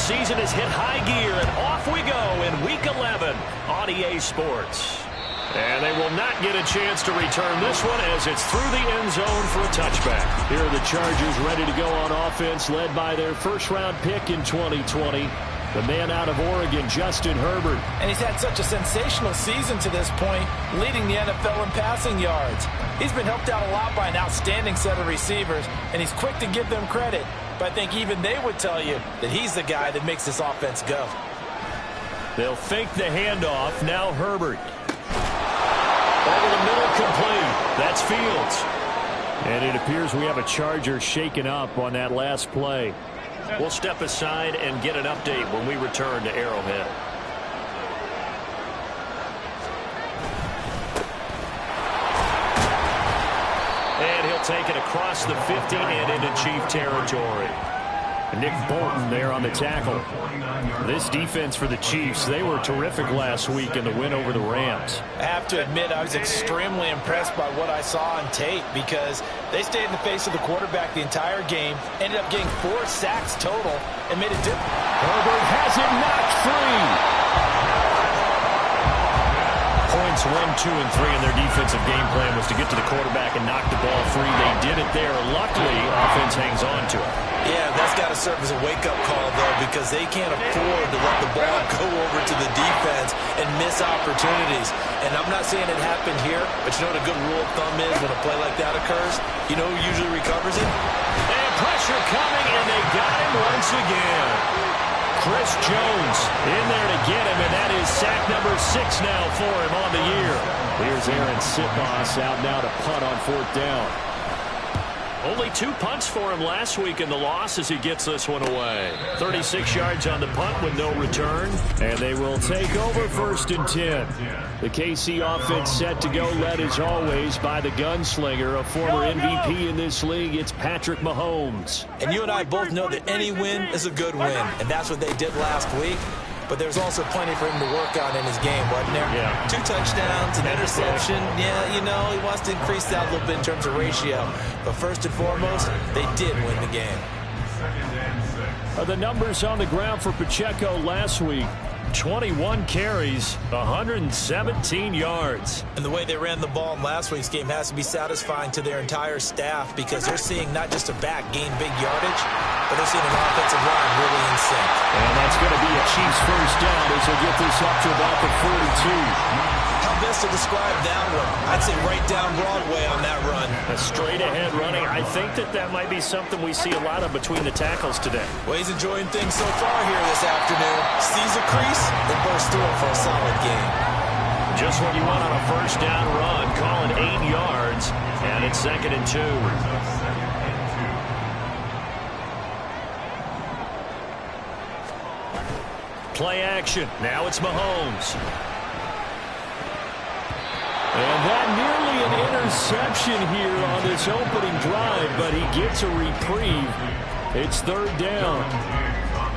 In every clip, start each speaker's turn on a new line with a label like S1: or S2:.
S1: season has hit high gear, and off we go in Week 11 on EA Sports. And they will not get a chance to return this one as it's through the end zone for a touchback. Here are the Chargers ready to go on offense, led by their first-round pick in 2020. The man out of Oregon, Justin Herbert.
S2: And he's had such a sensational season to this point, leading the NFL in passing yards. He's been helped out a lot by an outstanding set of receivers, and he's quick to give them credit. But I think even they would tell you that he's the guy that makes this offense go.
S1: They'll fake the handoff. Now Herbert. Over the middle, complete. That's Fields. And it appears we have a Charger shaken up on that last play. We'll step aside and get an update when we return to Arrowhead. And he'll take it across the 50 and into Chief territory. Nick Bolton there on the tackle. This defense for the Chiefs, they were terrific last week in the win over the Rams.
S2: I have to admit, I was extremely impressed by what I saw on tape because they stayed in the face of the quarterback the entire game, ended up getting 4 sacks total, and made a difference.
S1: Herbert has it knocked free. Points 1, 2, and 3 in their defensive game plan was to get to the quarterback and knock the ball free. They did it there. Luckily, offense hangs on to it.
S2: Yeah, that's got to serve as a wake-up call, though, because they can't afford to let the ball go over to the defense and miss opportunities. And I'm not saying it happened here, but you know what a good rule of thumb is when a play like that occurs? You know who usually recovers it?
S1: And pressure coming, and they got him once again. Chris Jones in there to get him, and that is sack number 6 now for him on the year. Here's Aaron Sipos out now to punt on 4th down. Only 2 punts for him last week in the loss as he gets this one away. 36 yards on the punt with no return. And they will take over 1st and 10. The KC offense set to go, led as always by the gunslinger, a former MVP in this league. It's Patrick Mahomes.
S2: And you and I both know that any win is a good win. And that's what they did last week. But there's also plenty for him to work on in his game, wasn't there?
S1: Yeah.
S2: 2 touchdowns, an interception. Yeah, you know, he wants to increase that a little bit in terms of ratio. But first and foremost, they did win the game.
S1: The numbers on the ground for Pacheco last week. 21 carries, 117 yards.
S2: And the way they ran the ball in last week's game has to be satisfying to their entire staff because they're seeing not just a back gain big yardage, but they're seeing an offensive line really in sync.
S1: And that's going to be a Chiefs first down as they get this up to about the 42.
S2: How best to describe that one? I'd say right down Broadway on that run.
S1: A straight-ahead running. I think that might be something we see a lot of between the tackles today.
S2: Well, he's enjoying things so far here this afternoon. Sees a crease and bursts through it for a solid game.
S1: Just what you want on a first down run. Call it 8 yards, and it's 2nd and 2. Play action. Now it's Mahomes. And that nearly an interception here on this opening drive, but he gets a reprieve. It's 3rd down.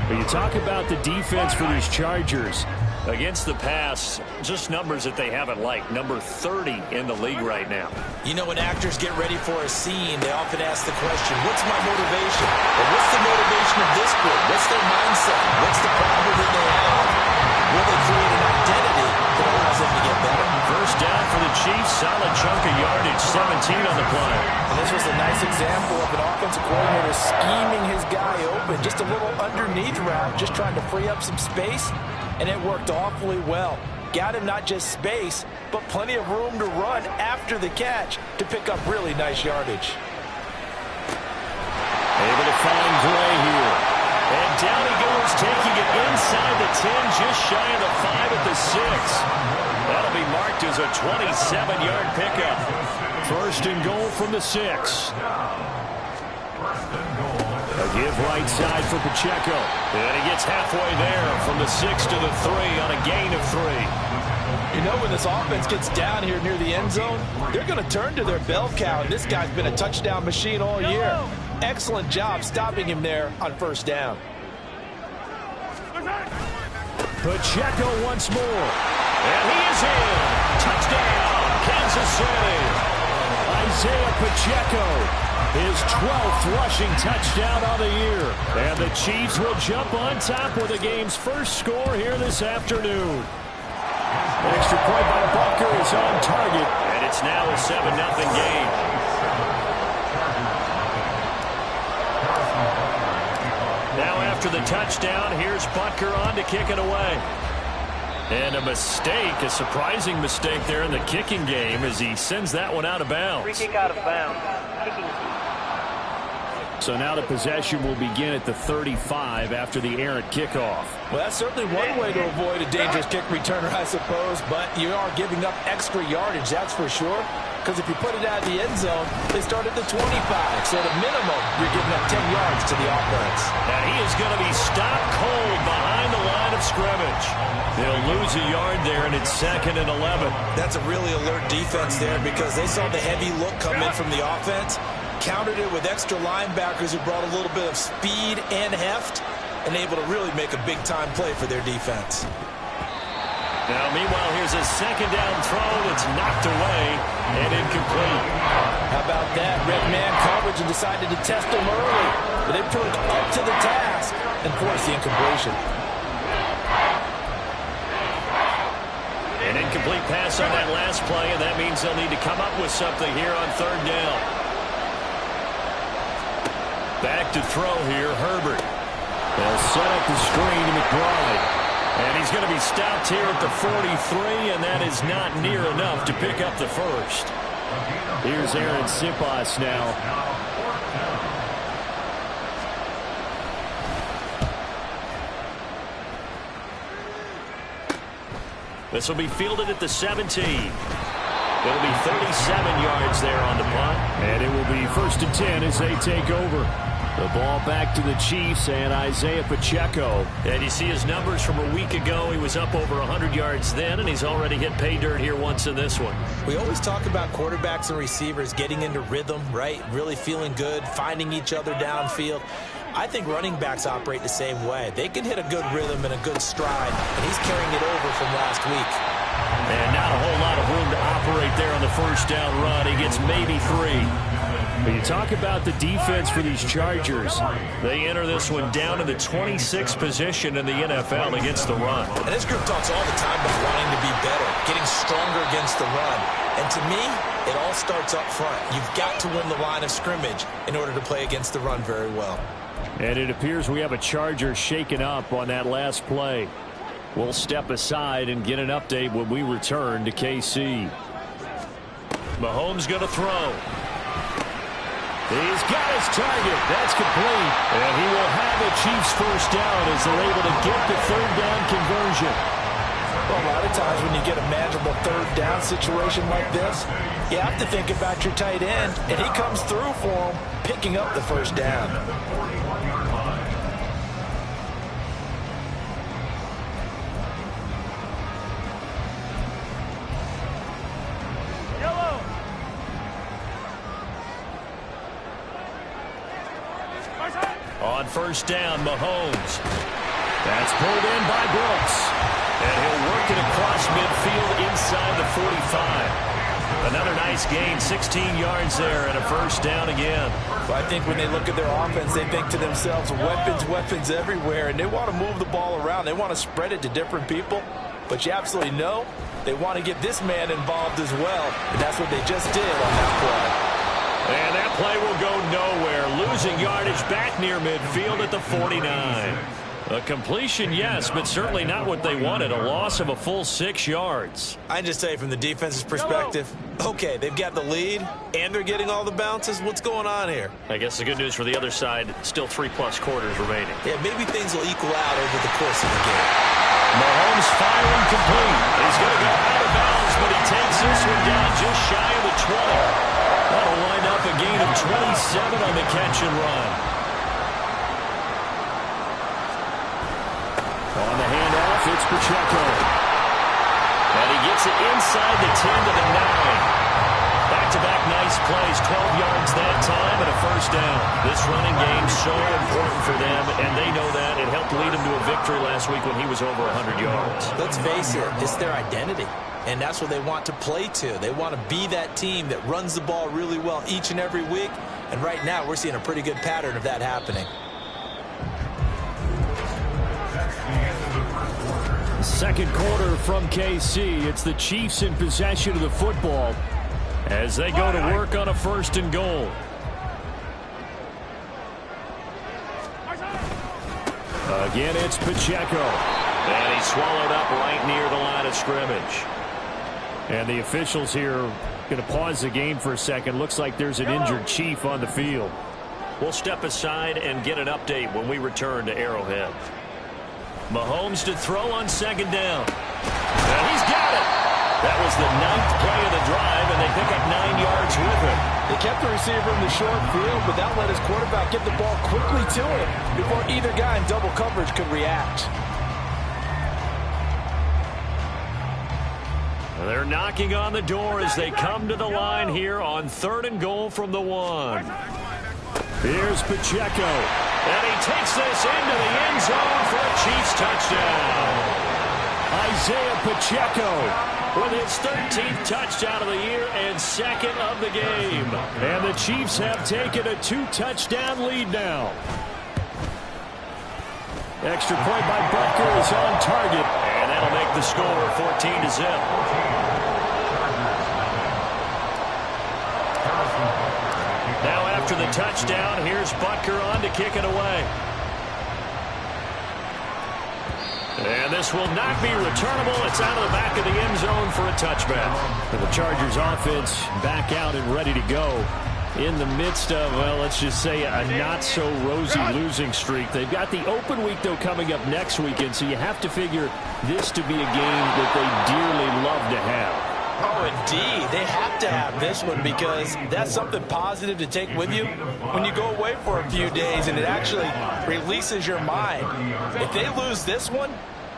S1: But you talk about the defense for these Chargers. Against the pass, just numbers that they haven't liked. Number 30 in the league right now.
S2: You know, when actors get ready for a scene, they often ask the question, what's my motivation? Or what's the motivation of this group? What's their mindset? What's the problem that they have? Will they create an identity that allows them to get better?
S1: First down for the Chiefs. Solid chunk of yardage. 17 on the play.
S2: And this was a nice example of an offensive coordinator scheming his guy open. Just a little underneath route, just trying to free up some space. And it worked awfully well. Got him not just space, but plenty of room to run after the catch to pick up really nice yardage.
S1: Able to find Gray here. And down he goes, taking it inside the 10, just shy of the 5 at the 6. That'll be marked as a 27-yard pickup. 1st and goal from the 6. A give right side for Pacheco. And he gets halfway there from the 6 to the 3 on a gain of 3.
S2: You know, when this offense gets down here near the end zone, they're going to turn to their bell cow, and this guy's been a touchdown machine all year. Excellent job stopping him there on 1st down.
S1: Pacheco once more. And he is in. Touchdown, Kansas City. Isaiah Pacheco his 12th rushing touchdown on the year. And the Chiefs will jump on top with the game's first score here this afternoon. An extra point by Butker is on target, and it's now a 7-0 game. Now after the touchdown, here's Butker on to kick it away. And a mistake, a surprising mistake there in the kicking game as he sends that one out of bounds.
S3: Free kick out of bounds. Kicking.
S1: So now the possession will begin at the 35 after the errant kickoff.
S2: Well, that's certainly one way to avoid a dangerous kick returner, I suppose, but you are giving up extra yardage, that's for sure. Because if you put it out of the end zone, they start at the 25. So at a minimum, you're giving up 10 yards to the offense.
S1: And he is going to be stopped cold behind the line of scrimmage. They'll lose a yard there, and it's 2nd and 11.
S2: That's a really alert defense there because they saw the heavy look come in from the offense, countered it with extra linebackers who brought a little bit of speed and heft, and able to really make a big-time play for their defense.
S1: Now, meanwhile, here's a second down throw that's knocked away and incomplete.
S2: How about that? Red man coverage and decided to test them early. But they proved up to the task and forced the incompletion.
S1: An incomplete pass on that last play, and that means they'll need to come up with something here on 3rd down. Back to throw here, Herbert. They'll set up the screen to McBride. And he's going to be stopped here at the 43, and that is not near enough to pick up the first. Here's Aaron Sipas now. This will be fielded at the 17. It'll be 37 yards there on the punt. And it will be 1st and 10 as they take over. The ball back to the Chiefs and Isaiah Pacheco. And you see his numbers from a week ago. He was up over 100 yards then, and he's already hit pay dirt here once in this one.
S2: We always talk about quarterbacks and receivers getting into rhythm, right? Really feeling good, finding each other downfield. I think running backs operate the same way. They can hit a good rhythm and a good stride, and he's carrying it over from last week.
S1: And not a whole lot of room to operate there on the first down run. He gets maybe 3. But you talk about the defense for these Chargers. They enter this one down in the 26th position in the NFL against the run.
S2: And this group talks all the time about wanting to be better, getting stronger against the run. And to me, it all starts up front. You've got to win the line of scrimmage in order to play against the run very well.
S1: And it appears we have a Charger shaken up on that last play. We'll step aside and get an update when we return to KC. Mahomes going to throw. He's got his target. That's complete. And he will have the Chiefs first down as they're able to get the 3rd down conversion.
S2: Well, a lot of times when you get a manageable 3rd down situation like this, you have to think about your tight end, and he comes through for him, picking up the 1st down.
S1: On 1st down, Mahomes. That's pulled in by Brooks. And he'll work it across midfield inside the 45. Another nice gain, 16 yards there and a 1st down again.
S2: Well, I think when they look at their offense, they think to themselves, weapons, weapons everywhere, and they want to move the ball around. They want to spread it to different people. But you absolutely know they want to get this man involved as well, and that's what they just did on that play.
S1: And that play will go nowhere. Losing yardage back near midfield at the 49. A completion, yes, but certainly not what they wanted. A loss of a full 6 yards.
S2: I just say from the defense's perspective, okay, they've got the lead, and they're getting all the bounces. What's going on here?
S1: I guess the good news for the other side, still 3+ quarters remaining.
S2: Yeah, maybe things will equal out over the course of the game.
S1: Mahomes firing complete. He's going to go out of bounds, but he takes this one down just shy of the 20. That'll wind up a gain of 27 on the catch and run. On the handoff, it's Pacheco. And he gets it inside the 10 to the 9. Back-to-back nice plays, 12 yards that time and a 1st down. This running game so important for them, and they know that. It helped lead them to a victory last week when he was over 100 yards.
S2: Let's face it, it's their identity. And that's what they want to play to. They want to be that team that runs the ball really well each and every week And right now, we're seeing a pretty good pattern of that happening.
S1: Second quarter from KC. It's the Chiefs in possession of the football as they go to work on a 1st and goal. Again, it's Pacheco. And he's swallowed up right near the line of scrimmage. And the officials here going to pause the game for a second. Looks like there's an injured Chief on the field. We'll step aside and get an update when we return to Arrowhead. Mahomes to throw on 2nd down. And he's got it. That was the 9th play of the drive, and they pick up 9 yards with it.
S2: They kept the receiver in the short field, but that let his quarterback get the ball quickly to him before either guy in double coverage could react.
S1: They're knocking on the door as they come to the line here on 3rd and goal from the 1. Here's Pacheco. And he takes this into the end zone for a Chiefs touchdown. Isaiah Pacheco with his 13th touchdown of the year and 2nd of the game. And the Chiefs have taken a 2-touchdown lead now. Extra point by Butker is on target. And that'll make the score 14-0. Now after the touchdown, here's Butker on to kick it away. And this will not be returnable. It's out of the back of the end zone for a touchback. And the Chargers offense back out and ready to go in the midst of, well, let's just say a not-so-rosy losing streak. They've got the open week, though, coming up next weekend, so you have to figure this to be a game that they dearly love to have.
S2: Oh, indeed. They have to have this one because that's something positive to take with you when you go away for a few days, and it actually releases your mind. If they lose this one,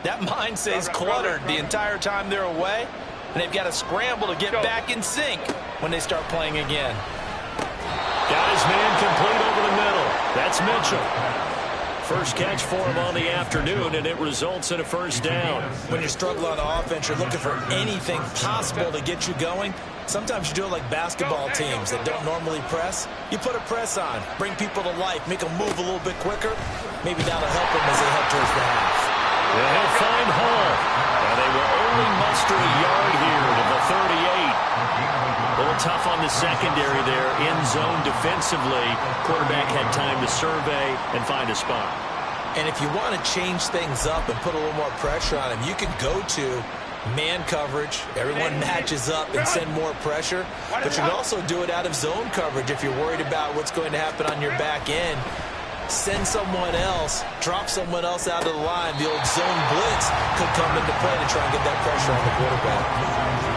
S2: that mind stays cluttered the entire time they're away, and they've got to scramble to get back in sync when they start playing again.
S1: Got his man complete over the middle. That's Mitchell. First catch for him on the afternoon, and it results in a 1st down.
S2: When you struggle on offense, you're looking for anything possible to get you going. Sometimes you do it like basketball teams that don't normally press. You put a press on, bring people to life, make them move a little bit quicker. Maybe that'll help them as they head towards the half.
S1: And he'll find Hall. And they will only muster a yard here to the 38. A little tough on the secondary there. In zone defensively. Quarterback had time to survey and find a spot.
S2: And if you want to change things up and put a little more pressure on him, you can go to man coverage. Everyone matches up and send more pressure. But you can also do it out of zone coverage if you're worried about what's going to happen on your back end. Send someone else, drop someone else out of the line. The old zone blitz could come into play to try and get that pressure on the quarterback.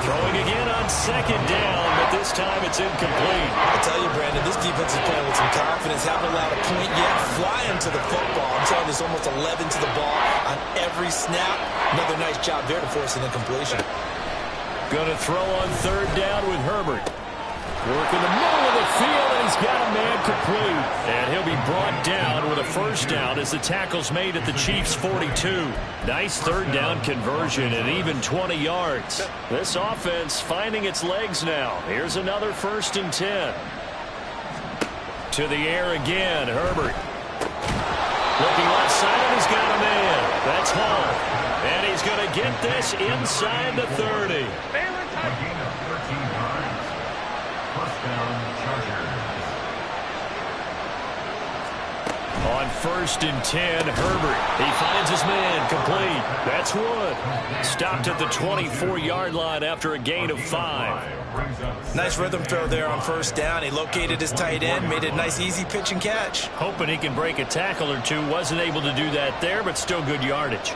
S1: Throwing again on 2nd down, but this time it's incomplete.
S2: I tell you, Brandon, this defense is playing with some confidence. Haven't allowed a point yet. Flying to the football. I'm telling you, there's almost 11 to the ball on every snap. Another nice job there to force an incompletion.
S1: Going to throw on 3rd down with Herbert. Work in the middle of the field, and he's got a man complete. And he'll be brought down with a 1st down as the tackle's made at the Chiefs' 42. Nice 3rd down conversion and even 20 yards. This offense finding its legs now. Here's another 1st and 10. To the air again, Herbert. Looking left side, and he's got a man. That's Hall. And he's going to get this inside the 30. On 1st and 10, Herbert. He finds his man complete. That's one. Stopped at the 24-yard line after a gain of 5.
S2: Nice rhythm throw there on 1st down. He located his tight end, made it a nice easy pitch and catch.
S1: Hoping he can break a tackle or two. Wasn't able to do that there, but still good yardage.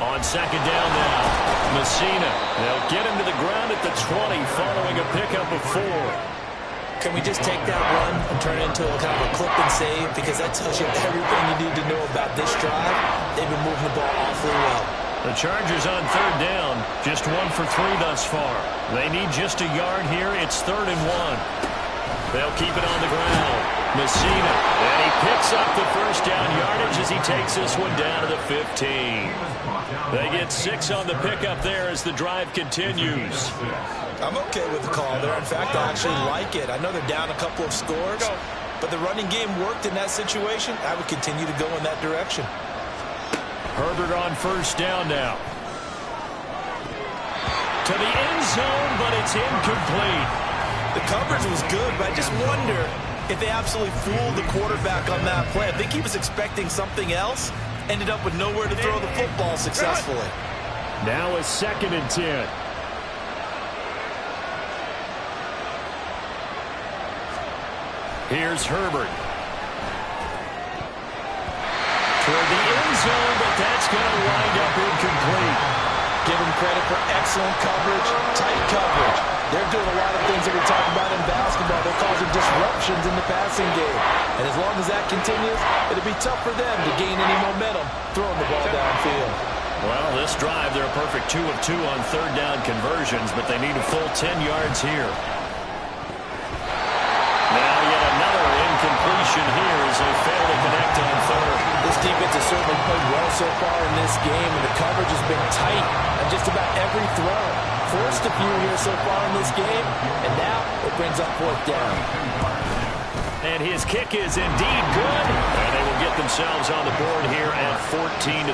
S1: On 2nd down now, Messina. They'll get him to the ground at the 20 following a pickup of 4.
S2: Can we just take that run and turn it into a kind of a clip and save? Because that tells you everything you need to know about this drive. They've been moving the ball awfully well.
S1: The Chargers on 3rd down, just 1 for 3 thus far. They need just a yard here. It's 3rd and 1. They'll keep it on the ground. Messina, and he picks up the first down yardage as he takes this one down to the 15. They get 6 on the pickup there as the drive continues.
S2: I'm okay with the call there. In fact, I actually like it. I know they're down a couple of scores, but the running game worked in that situation. I would continue to go in that direction.
S1: Herbert on first down now. To the end zone, but it's incomplete.
S2: The coverage was good, but I just wonder if they absolutely fooled the quarterback on that play. I think he was expecting something else. Ended up with nowhere to throw the football successfully.
S1: Now a 2nd and 10. Here's Herbert. Toward the end zone, but that's going to wind up incomplete.
S2: Give him credit for excellent coverage, tight coverage. They're doing a lot of things that we talk about in basketball. They're causing disruptions in the passing game. And as long as that continues, it'll be tough for them to gain any momentum throwing the ball downfield.
S1: Well, this drive, they're a perfect 2 of 2 on third down conversions, but they need a full 10 yards here. Now yet another incompletion here as they fail to connect on third.
S2: This defense has certainly played well so far in this game, and the coverage has been tight on just about every throw. Forced a few here so far in this game, and now it brings up 4th down.
S1: And his kick is indeed good, and they will get themselves on the board here at 14-3.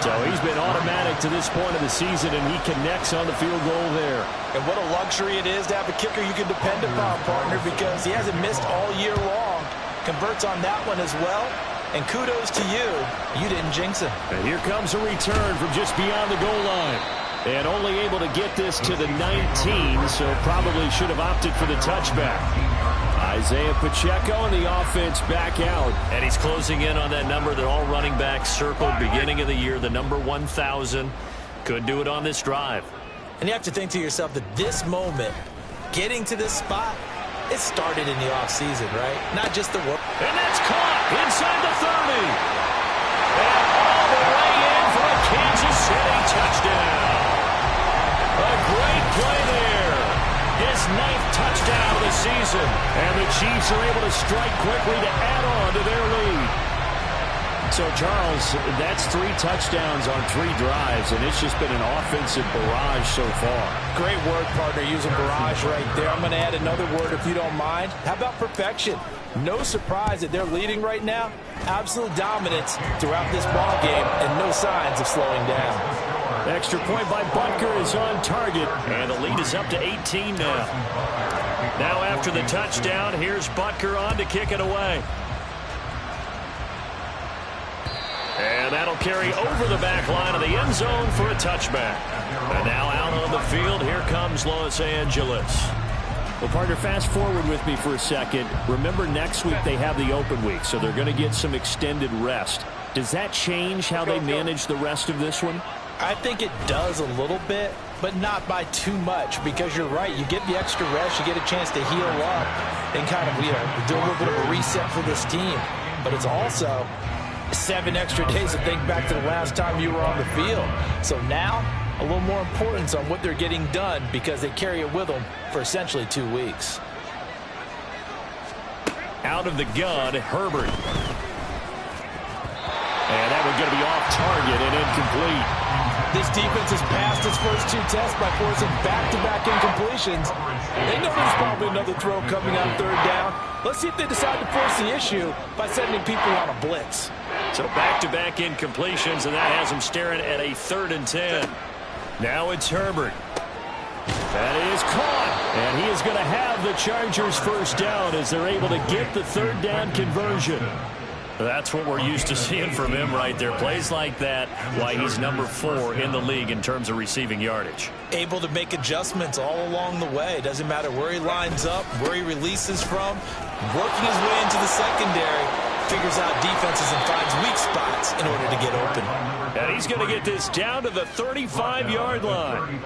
S1: So he's been automatic to this point of the season, and he connects on the field goal there.
S2: And what a luxury it is to have a kicker you can depend upon, partner, because he hasn't missed all year long. Converts on that one as well. And kudos to you. You didn't jinx him.
S1: And here comes a return from just beyond the goal line. And only able to get this to the 19, so probably should have opted for the touchback. Isaiah Pacheco and the offense back out. And he's closing in on that number that all running backs circled beginning of the year, the number 1,000. Could do it on this drive.
S2: And you have to think to yourself that this moment, getting to this spot, it started in the offseason, right? Not just the work.
S1: And that's caught inside the 30. And all the way in for a Kansas City touchdown. A great play there. His 9th touchdown of the season. And the Chiefs are able to strike quickly to add on to their lead. So, Charles, that's 3 touchdowns on 3 drives, and it's just been an offensive barrage so far.
S2: Great word, partner, using barrage right there. I'm going to add another word if you don't mind. How about perfection? No surprise that they're leading right now. Absolute dominance throughout this ball game, and no signs of slowing down.
S1: Extra point by Butker is on target, and the lead is up to 18 now. Now after the touchdown, here's Butker on to kick it away. And that'll carry over the back line of the end zone for a touchback. And now out on the field, here comes Los Angeles. Well, partner, fast forward with me for a second. Remember, next week they have the open week, so they're going to get some extended rest. Does that change how they manage the rest of this one?
S2: I think it does a little bit, but not by too much, because you're right. You get the extra rest, you get a chance to heal up and kind of, do a little bit of a reset for this team. But it's also 7 extra days to think back to the last time you were on the field. So now, a little more importance on what they're getting done because they carry it with them for essentially 2 weeks.
S1: Out of the gun, Herbert. And that one's going to be off target and incomplete.
S2: This defense has passed its first 2 tests by forcing back-to-back incompletions. They know there's probably another throw coming on 3rd down. Let's see if they decide to force the issue by sending people on a blitz.
S1: So back-to-back incompletions, and that has them staring at a 3rd and 10. Now it's Herbert. That is caught, and he is going to have the Chargers first down as they're able to get the 3rd down conversion. That's what we're used to seeing from him right there. Plays like that, why he's number 4 in the league in terms of receiving yardage.
S2: Able to make adjustments all along the way. Doesn't matter where he lines up, where he releases from. Working his way into the secondary, figures out defenses and finds weak spots in order to get open.
S1: And he's going to get this down to the 35-yard line.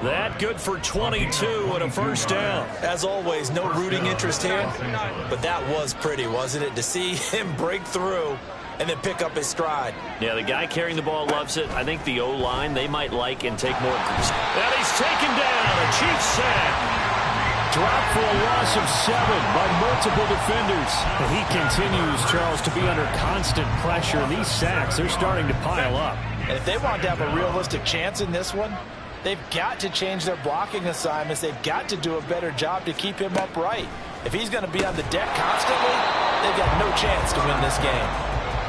S1: That good for 22 and a first down.
S2: As always, no rooting interest here, but that was pretty, wasn't it? To see him break through and then pick up his stride.
S1: Yeah, the guy carrying the ball loves it. I think the O-line, they might like and take more. And he's taken down, a Chiefs sack. dropped for a loss of 7 by multiple defenders. He continues, Charles, to be under constant pressure. These sacks, they're starting to pile up.
S2: And if they want to have a realistic chance in this one, they've got to change their blocking assignments. They've got to do a better job to keep him upright. If he's going to be on the deck constantly, they've got no chance to win this game.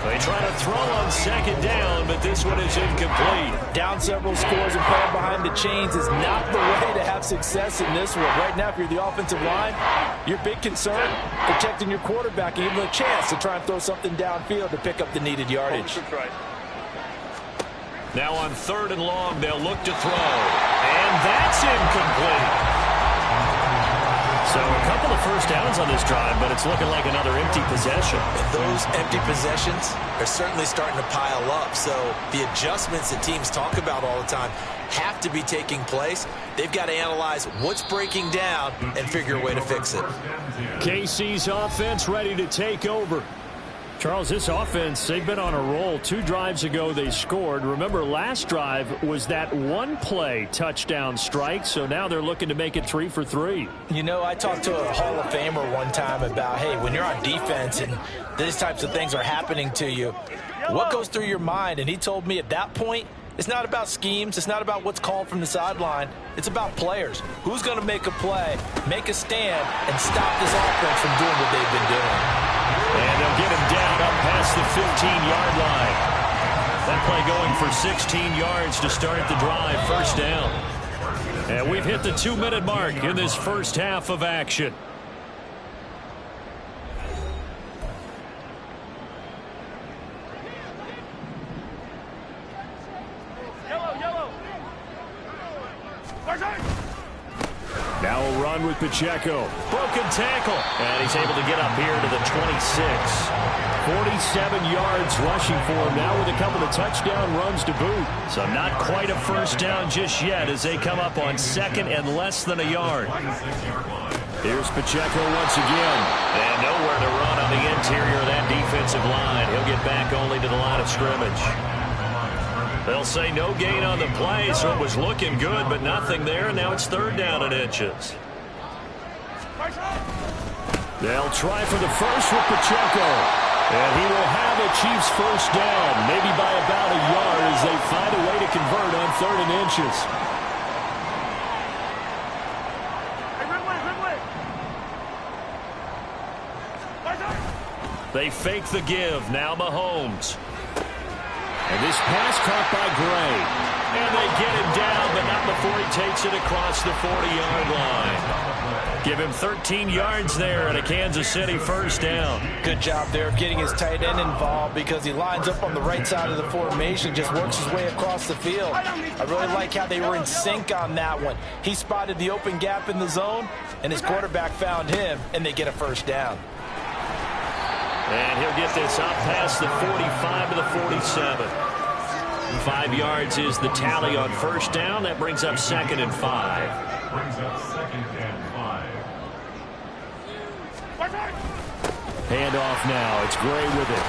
S1: They try to throw on second down, but this one is incomplete.
S2: Down several scores and playing behind the chains is not the way to have success in this one. Right now, if you're the offensive line, your big concern, protecting your quarterback and giving him a chance to try and throw something downfield to pick up the needed yardage.
S1: Now on 3rd and long, they'll look to throw. And that's incomplete. So a couple of first downs on this drive, but it's looking like another empty possession.
S4: And those empty possessions are certainly starting to pile up. So the adjustments that teams talk about all the time have to be taking place. They've got to analyze what's breaking down and figure a way to fix it.
S1: KC's offense ready to take over. Charles, this offense, they've been on a roll. 2 drives ago, they scored. Remember, last drive was that one-play touchdown strike, so now they're looking to make it 3 for 3.
S2: You know, I talked to a Hall of Famer one time about, hey, when you're on defense and these types of things are happening to you, what goes through your mind? And he told me at that point, it's not about schemes. It's not about what's called from the sideline. It's about players. Who's going to make a play, make a stand, and stop this offense from doing what they've been doing?
S1: And they'll get him down up past the 15-yard line. That play going for 16 yards to start the drive, first down. And we've hit the 2-minute mark in this first half of action. Now a run with Pacheco. Broken tackle. And he's able to get up here to the 26. 47 yards rushing for him now with a couple of touchdown runs to boot. So not quite a first down just yet as they come up on 2nd and less than a yard. Here's Pacheco once again. And nowhere to run on the interior of that defensive line. He'll get back only to the line of scrimmage. They'll say no gain on the play, so it was looking good, but nothing there. Now it's 3rd down and inches. They'll try for the first with Pacheco. And he will have a Chiefs first down, maybe by about a yard as they find a way to convert on 3rd and inches. They fake the give. Now Mahomes. And this pass caught by Gray. And they get him down, but not before he takes it across the 40-yard line. Give him 13 yards there and a Kansas City first down.
S2: Good job there of getting his tight end involved because he lines up on the right side of the formation, just works his way across the field. I really like how they were in sync on that one. He spotted the open gap in the zone, and his quarterback found him, and they get a first down.
S1: And he'll get this up past the 45 to the 47. 5 yards is the tally on first down. That brings up 2nd and 5. Handoff now. It's Gray with it.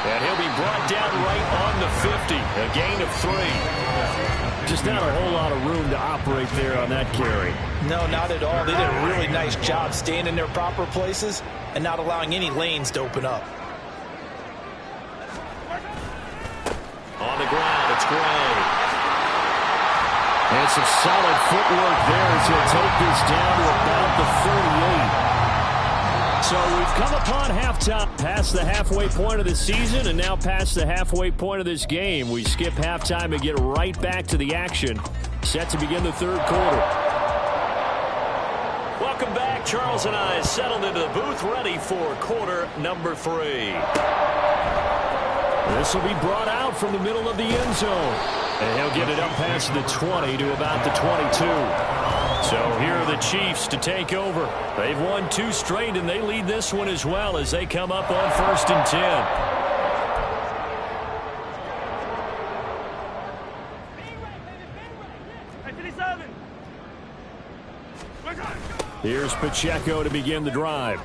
S1: And he'll be brought down right on the 50. A gain of 3. Just not a whole lot of room to operate there on that carry.
S2: No, not at all. They did a really nice job staying in their proper places and not allowing any lanes to open up.
S1: On the ground, it's Gray. And some solid footwork there as he'll take this down to about the 38. So we've come upon halftime, past the halfway point of the season, and now past the halfway point of this game. We skip halftime and get right back to the action. Set to begin the 3rd quarter. Welcome back. Charles and I settled into the booth, ready for quarter number 3. This will be brought out from the middle of the end zone. And he'll get it up past the 20 to about the 22. So here are the Chiefs to take over. They've won 2 straight, and they lead this one as well as they come up on 1st and 10. Here's Pacheco to begin the drive.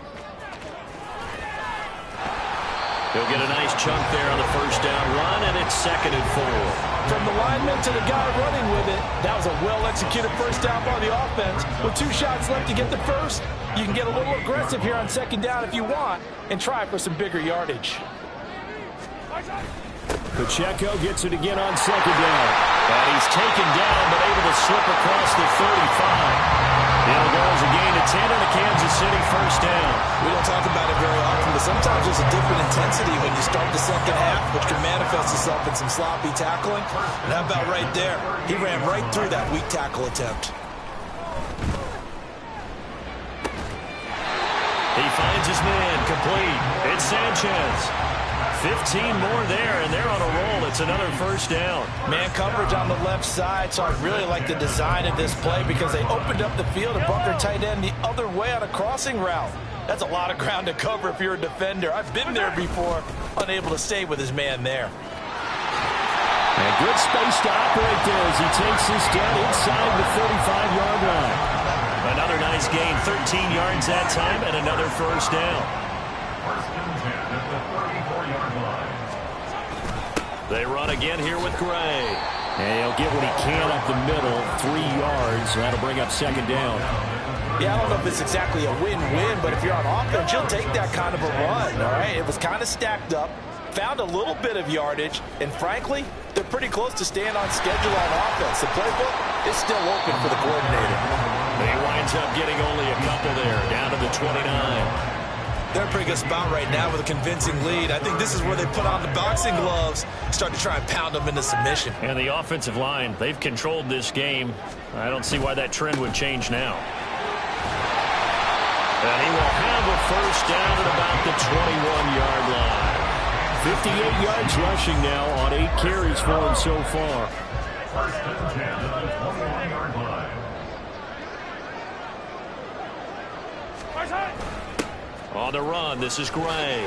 S1: He'll get a nice chunk there on the first down run, and it's 2nd and 4.
S2: From the line assignment to the guy running with it. That was a well-executed first down by the offense. With 2 shots left to get the first, you can get a little aggressive here on second down if you want and try for some bigger yardage.
S1: Pacheco gets it again on second down. And he's taken down but able to slip across the 35. It'll go as a gain of 10 and a Kansas City first down.
S4: We don't talk about it very often, but sometimes there's a different intensity when you start the second half, which can manifest itself in some sloppy tackling. And how about right there? He ran right through that weak tackle attempt.
S1: He finds his man complete. It's Sanchez. 15 more there, and they're on a roll. It's another first down.
S2: Man coverage on the left side, so I really like the design of this play because they opened up the field and brought their tight end the other way on a crossing route. That's a lot of ground to cover if you're a defender. I've been there before, unable to stay with his man there.
S1: And good space to operate there as he takes this down inside the 35-yard line. Another nice gain, 13 yards that time, and another first down. They run again here with Gray. And he'll get what he can up the middle, 3 yards. That'll bring up second down.
S2: Yeah, I don't know if it's exactly a win-win, but if you're on offense, you'll take that kind of a run, all right? It was kind of stacked up, found a little bit of yardage, and frankly, they're pretty close to staying on schedule on offense. The playbook is still open for the coordinator.
S1: He winds up getting only a couple there, down to the 29.
S4: They're in a pretty good spot right now with a convincing lead. I think this is where they put on the boxing gloves, start to try and pound them into submission.
S1: And the offensive line, they've controlled this game. I don't see why that trend would change now. And he will have a first down at about the 21-yard line. 58 yards rushing now on 8 carries for him so far. First and 10 at the 21-yard line. On the run, this is Gray.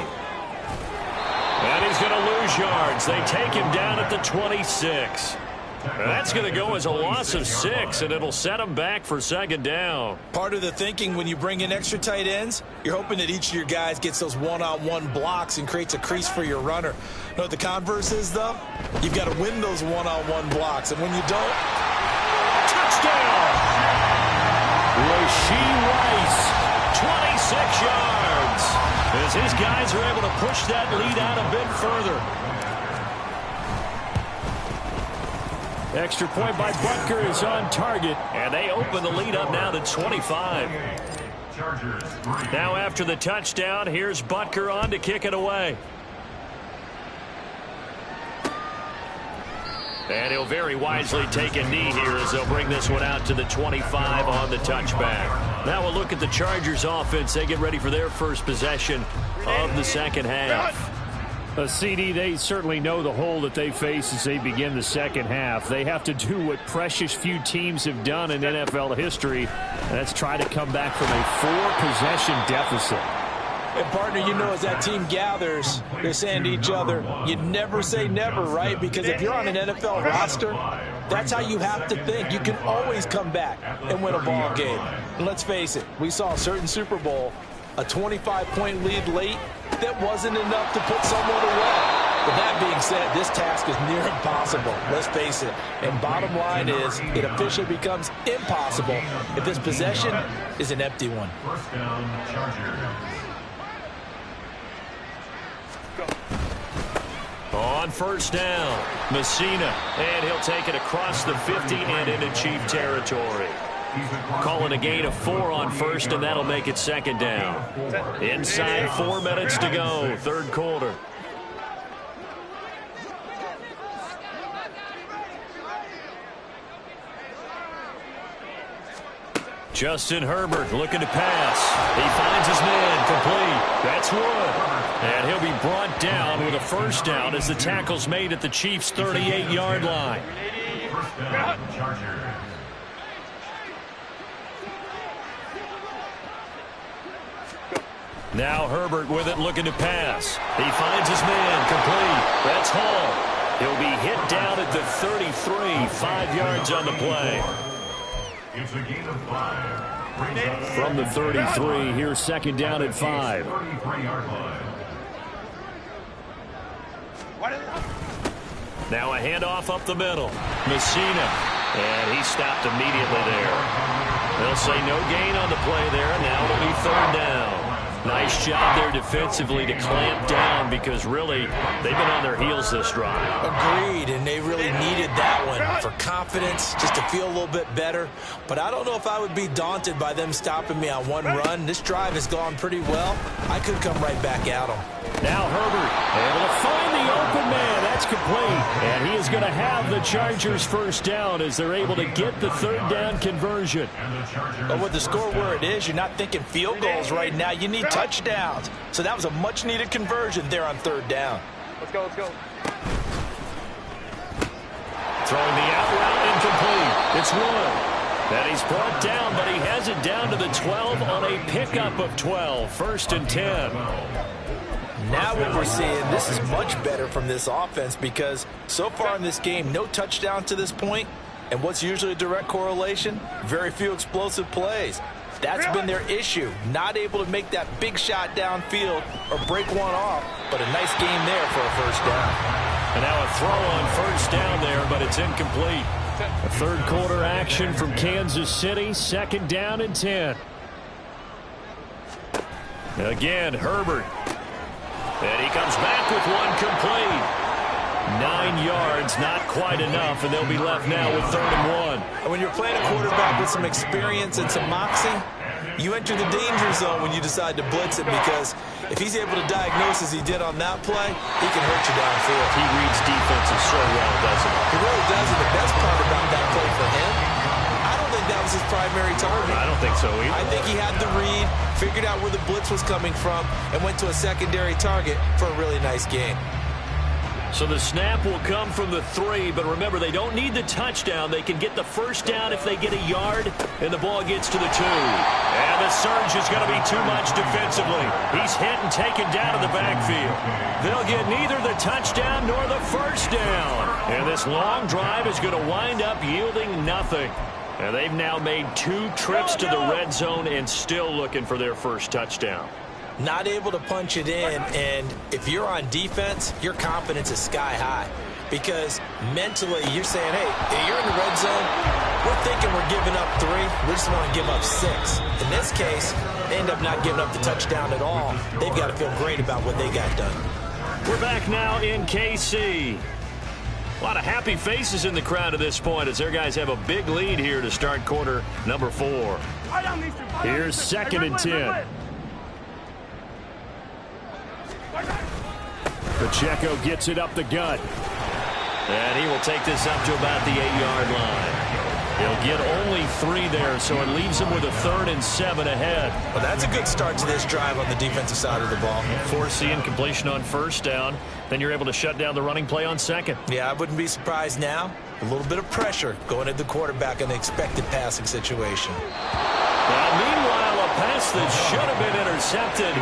S1: And he's going to lose yards. They take him down at the 26. That's going to go as a loss of 6, and it'll set him back for second down.
S4: Part of the thinking when you bring in extra tight ends, you're hoping that each of your guys gets those one-on-one blocks and creates a crease for your runner. You know what the converse is, though? You've got to win those one-on-one blocks, and when you don't...
S1: Touchdown! Rashee Rice, 26 yards, as his guys are able to push that lead out a bit further. Extra point by Butker is on target, and they open the lead up now to 25. Now after the touchdown, here's Butker on to kick it away. And he'll very wisely take a knee here as they'll bring this one out to the 25 on the touchback. Now we'll look at the Chargers offense. They get ready for their first possession of the second half. CD, they certainly know the hole that they face as they begin the second half. They have to do what precious few teams have done in NFL history, and that's try to come back from a 4-possession deficit.
S2: And, partner, you know, as that team gathers, they're saying to each other, you never say never, right? Because if you're on an NFL roster, that's how you have to think. You can always come back and win a ball game. And let's face it, we saw a certain Super Bowl, a 25-point lead late, that wasn't enough to put someone away. But that being said, this task is near impossible. Let's face it. And bottom line is, it officially becomes impossible if this possession is an empty one.
S5: First down, Chargers.
S1: On first down, Messina, and he'll take it across the 50 and into Chief territory. Calling a gain of 4 on first, and that'll make it second down. Inside 4 minutes to go, third quarter. Justin Herbert looking to pass. He finds his man complete. That's Wood. And he'll be brought down with a first down as the tackle's made at the Chiefs' 38-yard line.
S5: First down, Chargers.
S1: Now Herbert with it looking to pass. He finds his man complete. That's Hall. He'll be hit down at the 33, 5 yards on the play.
S5: It's a gain of 5.
S1: From the 33, here's second down at 5.
S5: 33-yard line.
S1: Now a handoff up the middle. Messina. And he stopped immediately there. They'll say no gain on the play there. Now it'll be third down. Nice job there defensively to clamp down because really they've been on their heels this drive.
S4: Agreed, and they really needed that one for confidence, just to feel a little bit better. But I don't know if I would be daunted by them stopping me on one run. This drive has gone pretty well. I could come right back at them.
S1: Now Herbert able to find the open man. That's complete. And he is going to have the Chargers first down as they're able to get the third down conversion.
S2: But with the score where it is, you're not thinking field goals right now. You need touchdowns. So that was a much-needed conversion there on third down.
S3: Let's go, let's go.
S1: Throwing the out route incomplete. It's Wood. And he's brought down, but he has it down to the 12 on a pickup of 12. First and 10.
S2: Now what we're seeing, this is much better from this offense because so far in this game, no touchdown to this point. And what's usually a direct correlation? Very few explosive plays. That's been their issue. Not able to make that big shot downfield or break one off. But a nice game there for a first down.
S1: And now a throw on first down there, but it's incomplete. A third quarter action from Kansas City. Second down and 10. Again, Herbert. And he comes back with one complete. 9 yards, not quite enough, and they'll be left now with 3rd and 1.
S4: And when you're playing a quarterback with some experience and some moxie, you enter the danger zone when you decide to blitz him because if he's able to diagnose as he did on that play, he can hurt you downfield.
S1: He reads defenses so well, doesn't he?
S4: He really does, and the best part about that play for him, I don't think that was his primary target.
S1: I don't think so either.
S4: I think he had the read, figured out where the blitz was coming from, and went to a secondary target for a really nice game.
S1: So the snap will come from the 3, but remember, they don't need the touchdown. They can get the first down if they get a yard, and the ball gets to the 2. And the surge is going to be too much defensively. He's hit and taken down in the backfield. They'll get neither the touchdown nor the first down. And this long drive is going to wind up yielding nothing. And they've now made 2 trips to the red zone and still looking for their first touchdown.
S4: Not able to punch it in, and if you're on defense, your confidence is sky high. Because mentally, you're saying, hey, you're in the red zone, we're thinking we're giving up 3, we just want to give up 6. In this case, they end up not giving up the touchdown at all. They've got to feel great about what they got done.
S1: We're back now in KC. A lot of happy faces in the crowd at this point as their guys have a big lead here to start quarter number 4. Here's 2nd and 10. Pacheco gets it up the gut. And he will take this up to about the 8-yard line. He'll get only 3 there, so it leaves him with a 3rd and 7 ahead.
S4: Well, that's a good start to this drive on the defensive side of the ball.
S1: Force the incompletion on first down. Then you're able to shut down the running play on 2nd.
S4: Yeah, I wouldn't be surprised now. A little bit of pressure going at the quarterback in an expected passing situation.
S1: Now, meanwhile, a pass that should have been intercepted,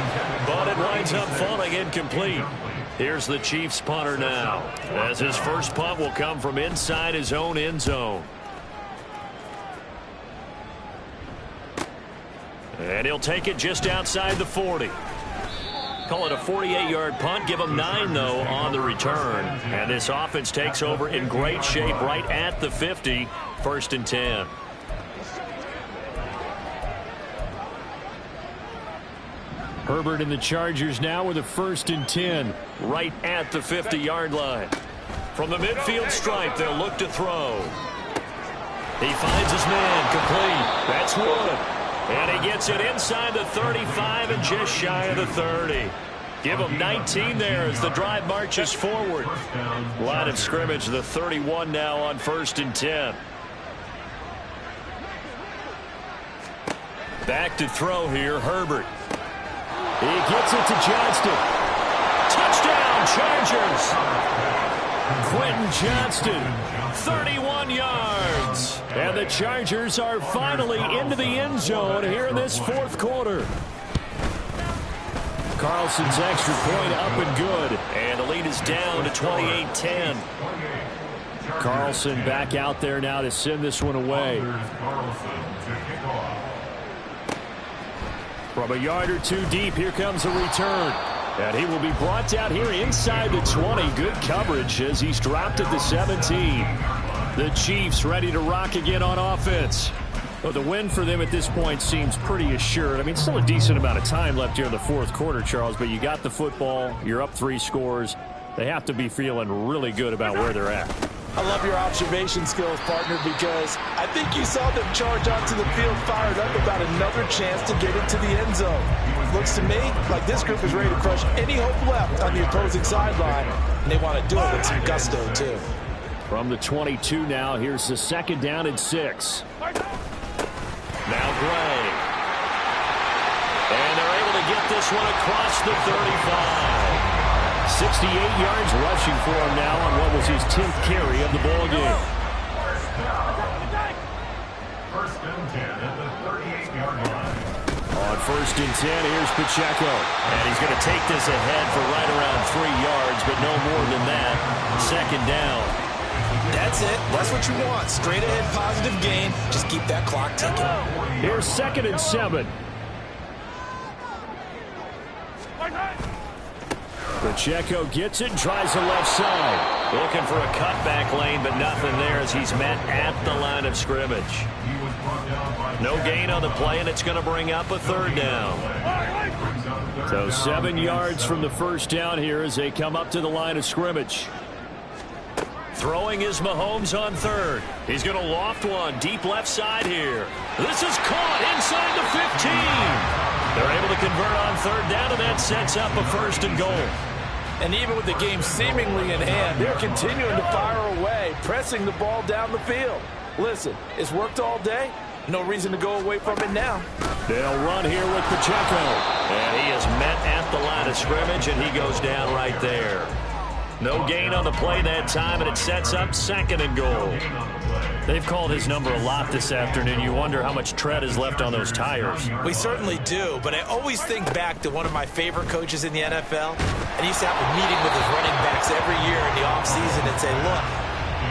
S1: but it winds up falling incomplete. Here's the Chiefs punter now, as his first punt will come from inside his own end zone. And he'll take it just outside the 40. Call it a 48-yard punt. Give him 9, though, on the return. And this offense takes over in great shape right at the 50. 1st and 10. Herbert and the Chargers now with a 1st and 10 right at the 50-yard line. From the midfield stripe, they'll look to throw. He finds his man complete. That's Wood. And he gets it inside the 35 and just shy of the 30. Give him 19 there as the drive marches forward. Line of scrimmage, the 31 now on 1st and 10. Back to throw here, Herbert. He gets it to Johnston. Touchdown, Chargers. Quentin Johnston, 31 yards. And the Chargers are finally into the end zone here in this 4th quarter. Carlson's extra point up and good. And the lead is down to 28-10. Carlson back out there now to send this one away. From a yard or 2 deep, here comes a return. And he will be brought down here inside the 20. Good coverage as he's dropped at the 17. The Chiefs ready to rock again on offense. Well, the win for them at this point seems pretty assured. I mean, still a decent amount of time left here in the fourth quarter, Charles, but you got the football. You're up 3 scores. They have to be feeling really good about where they're at.
S2: I love your observation skills, partner, because I think you saw them charge onto the field fired up about another chance to get into the end zone. Looks to me like this group is ready to crush any hope left on the opposing sideline, and they want to do it with some gusto, too.
S1: From the 22 now, here's the 2nd down and 6. Now Gray. And they're able to get this one across the 35. 68 yards rushing for him now on what was his 10th carry of the ball game.
S5: First and 10 at the 38-yard line.
S1: On 1st and 10, here's Pacheco. And he's going to take this ahead for right around 3 yards, but no more than that. 2nd down.
S4: That's it. That's what you want. Straight ahead positive gain. Just keep that clock ticking.
S1: Here's 2nd and 7. Pacheco gets it, tries the left side. Looking for a cutback lane, but nothing there as he's met at the line of scrimmage. No gain on the play, and it's going to bring up a 3rd down. So 7 yards from the 1st down here as they come up to the line of scrimmage. Throwing is Mahomes on 3rd. He's going to loft one deep left side here. This is caught inside the 15. They're able to convert on 3rd down, and that sets up a 1st and goal.
S2: And even with the game seemingly in hand, they're continuing to fire away, pressing the ball down the field. Listen, it's worked all day. No reason to go away from it now.
S1: They'll run here with Pacheco. And he is met at the line of scrimmage, and he goes down right there. No gain on the play that time, and it sets up 2nd and goal. They've called his number a lot this afternoon. You wonder how much tread is left on those tires.
S4: We certainly do, but I always think back to one of my favorite coaches in the NFL, and he used to have a meeting with his running backs every year in the offseason and say, look,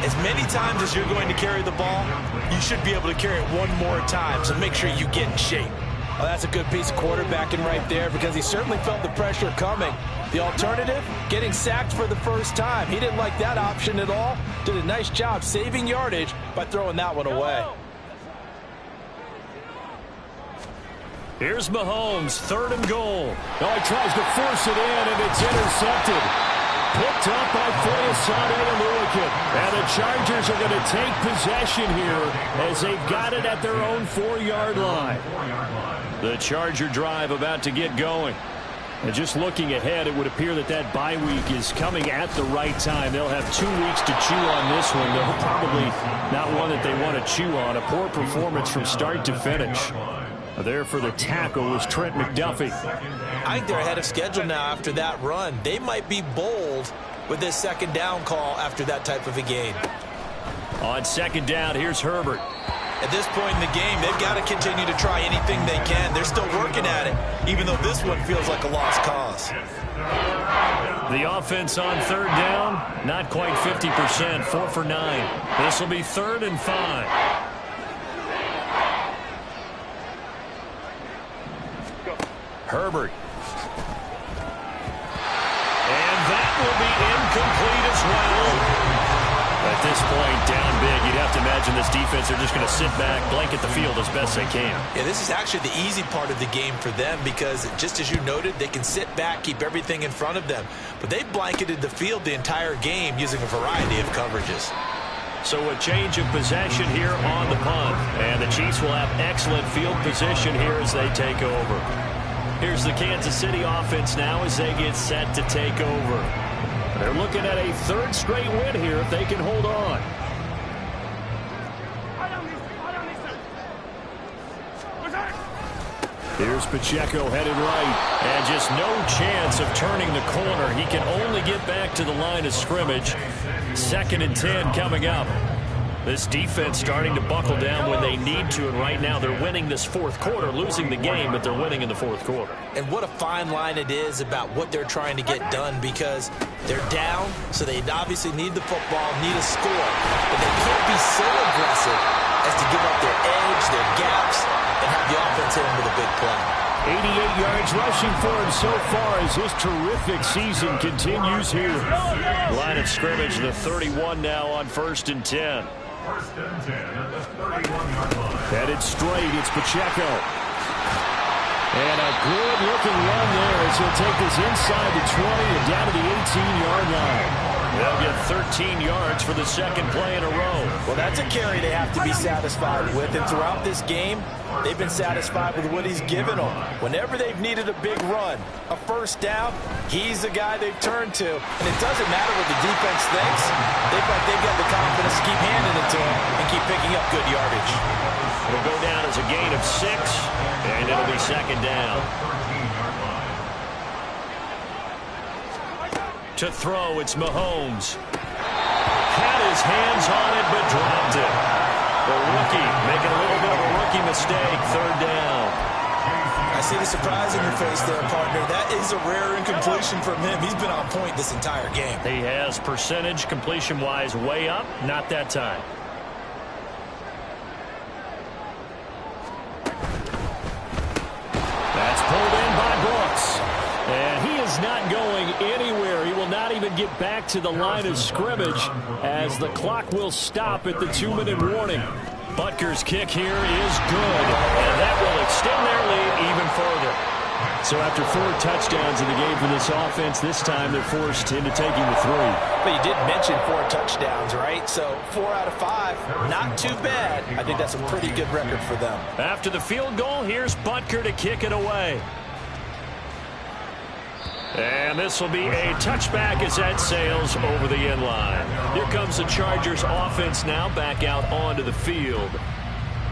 S4: as many times as you're going to carry the ball, you should be able to carry it one more time, so make sure you get in shape.
S2: Well, that's a good piece of quarterbacking right there because he certainly felt the pressure coming. The alternative, getting sacked for the first time. He didn't like that option at all. Did a nice job saving yardage by throwing that one away.
S1: Here's Mahomes, 3rd and goal. Oh, he tries to force it in, and it's intercepted. Picked up by Foyesade and Lewican. And the Chargers are going to take possession here as they've got it at their own 4-yard line. The Charger drive about to get going. And just looking ahead, it would appear that that bye week is coming at the right time. They'll have 2 weeks to chew on this one, though probably not one that they want to chew on. A poor performance from start to finish. There for the tackle was Trent McDuffie.
S4: I think they're ahead of schedule now after that run. They might be bold with this 2nd down call after that type of a game.
S1: On 2nd down, here's Herbert.
S4: At this point in the game, they've got to continue to try anything they can. They're still working at it, even though this one feels like a lost cause.
S1: The offense on 3rd down, not quite 50%, 4 for 9. This will be 3rd and 5. Herbert. And that will be incomplete as well. At this point, down big, you'd have to imagine this defense are just going to sit back, blanket the field as best they can.
S4: Yeah, this is actually the easy part of the game for them because, just as you noted, they can sit back, keep everything in front of them. But they've blanketed the field the entire game using a variety of coverages.
S1: So a change of possession here on the punt. And the Chiefs will have excellent field position here as they take over. Here's the Kansas City offense now as they get set to take over. They're looking at a 3rd straight win here if they can hold on. Here's Pacheco headed right. And just no chance of turning the corner. He can only get back to the line of scrimmage. 2nd and 10 coming up. This defense starting to buckle down when they need to, and right now they're winning this 4th quarter, losing the game, but they're winning in the 4th quarter.
S4: And what a fine line it is about what they're trying to get done because they're down, so they obviously need the football, need a score, but they can't be so aggressive as to give up their edge, their gaps, and have the offense hit them with a big play.
S1: 88 yards rushing for him so far as his terrific season continues here. Line of scrimmage, the 31 now on 1st and 10.
S5: First and 10 at the 31-yard line.
S1: Headed straight, it's Pacheco. And a good-looking run there as he'll take this inside the 20 and down to the 18-yard line. They'll get 13 yards for the second play in a row.
S2: Well, that's a carry they have to be satisfied with. And throughout this game, they've been satisfied with what he's given them. Whenever they've needed a big run, a first down, he's the guy they've turned to. And it doesn't matter what the defense thinks. They've got the confidence to keep handing it to him and keep picking up good yardage.
S1: It'll go down as a gain of 6, and it'll be second down. To throw, it's Mahomes. Had his hands on it, but dropped it. The rookie making a little bit of a rookie mistake, 3rd down.
S4: I see the surprise in your face there, partner. That is a rare incompletion from him. He's been on point this entire game.
S1: He has percentage completion-wise way up, not that time. That's pulled in by Brooks. And he is not going anywhere. He will not even get back to the line of scrimmage as the clock will stop at the 2-minute warning. Butker's kick here is good, and that will extend their lead even further. So after 4 touchdowns in the game for this offense, this time they're forced into taking the 3.
S2: But you did mention 4 touchdowns, right? So 4 out of 5, not too bad. I think that's a pretty good record for them.
S1: After the field goal, here's Butker to kick it away. And this will be a touchback as that sails over the end line. Here comes the Chargers offense now back out onto the field.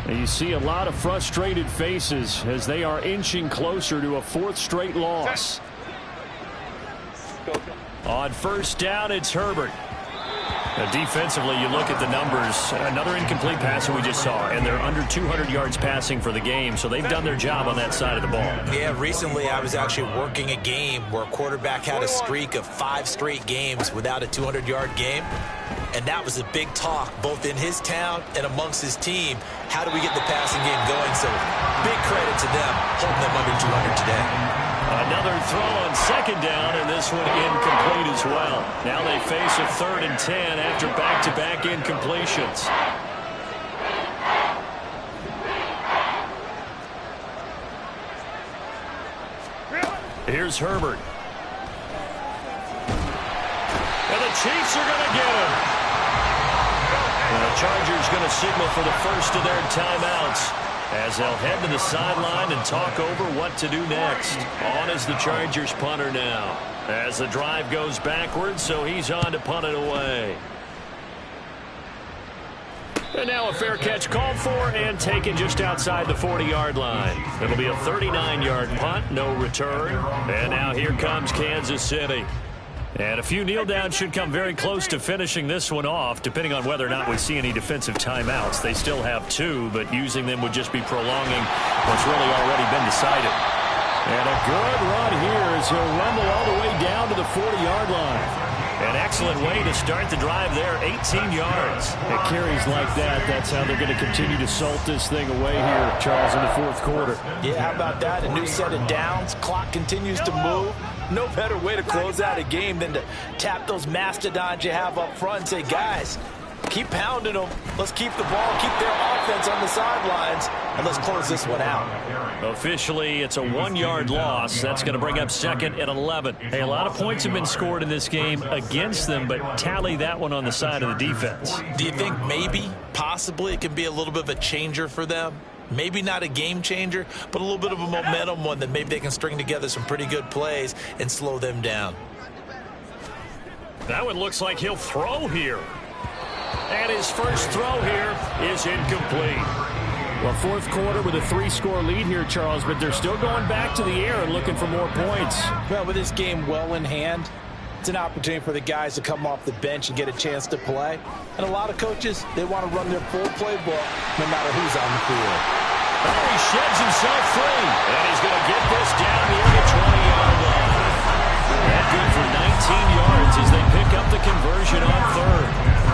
S1: And you see a lot of frustrated faces as they are inching closer to a 4th straight loss. On 1st down, it's Herbert. Now, defensively, you look at the numbers. Another incomplete passer we just saw, and they're under 200 yards passing for the game, so they've done their job on that side of the ball.
S4: Yeah, recently I was actually working a game where a quarterback had a streak of 5 straight games without a 200-yard game, and that was a big talk both in his town and amongst his team. How do we get the passing game going? So big credit to them holding them under 200 today.
S1: Another throw on 2nd down, and this one incomplete as well. Now they face a 3rd and 10 after back-to-back incompletions. Here's Herbert. And the Chiefs are going to get him. And the Chargers going to signal for the first of their timeouts, as they'll head to the sideline and talk over what to do next. On is the Chargers punter now, as the drive goes backwards, so he's on to punt it away. And now a fair catch called for and taken just outside the 40-yard line. It'll be a 39-yard punt, no return. And now here comes Kansas City. And a few kneel downs should come very close to finishing this one off, depending on whether or not we see any defensive timeouts. They still have 2, but using them would just be prolonging what's really already been decided. And a good run here as he'll rumble all the way down to the 40-yard line. An excellent way to start the drive there, 18 yards. It carries like that. That's how they're going to continue to salt this thing away here, Charles, in the 4th quarter.
S2: Yeah, how about that? A new set of downs. Clock continues to move. No better way to close out a game than to tap those mastodons you have up front and say, guys, keep pounding them. Let's keep the ball, keep their offense on the sidelines, and let's close this one out.
S1: Officially, it's a 1-yard loss. That's going to bring up 2nd and 11. Hey, a lot of points have been scored in this game against them, but tally that one on the side of the defense.
S4: Do you think maybe, possibly, it can be a little bit of a changer for them? Maybe not a game changer, but a little bit of a momentum one that maybe they can string together some pretty good plays and slow them down.
S1: That one looks like he'll throw here. And his first throw here is incomplete. Well, 4th quarter with a 3-score lead here, Charles, but they're still going back to the air and looking for more points.
S2: Well, with this game well in hand, it's an opportunity for the guys to come off the bench and get a chance to play. And a lot of coaches, they want to run their full playbook no matter who's on the field.
S1: Oh, he sheds himself free. And he's going to get this down near the 20-yard line. And good for 19 yards as they pick up the conversion on 3rd.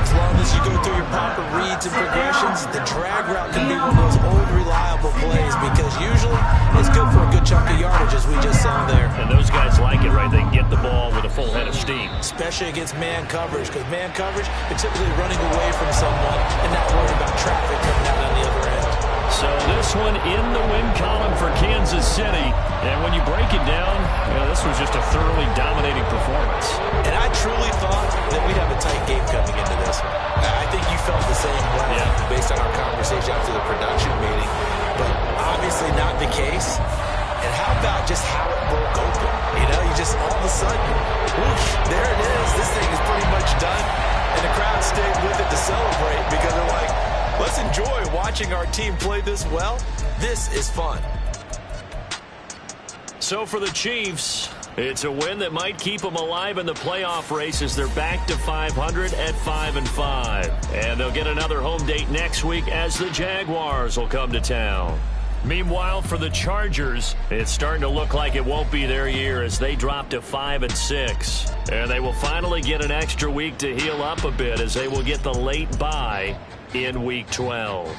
S4: As long as you go through your proper reads and progressions, the drag route can be one of those old reliable plays because usually it's good for a good chunk of
S1: way they can get the ball with a full head of steam.
S4: Especially against man coverage, because man coverage, they're typically running away from someone and not worried about traffic coming out on the other end.
S1: So this one in the win column for Kansas City. And when you break it down, this was just a thoroughly dominating performance.
S4: And I truly thought that we'd have a tight game coming into this one. I think you felt the same way based on our conversation after the production meeting. But obviously not the case. And how about just how it broke open? You just all of a sudden, whoosh, there it is. This thing is pretty much done. And the crowd stayed with it to celebrate because they're like, let's enjoy watching our team play this well. This is fun.
S1: So for the Chiefs, it's a win that might keep them alive in the playoff race as they're back to 500 at 5-5. And they'll get another home date next week as the Jaguars will come to town. Meanwhile, for the Chargers, it's starting to look like it won't be their year as they drop to 5-6. And they will finally get an extra week to heal up a bit as they will get the late bye in Week 12.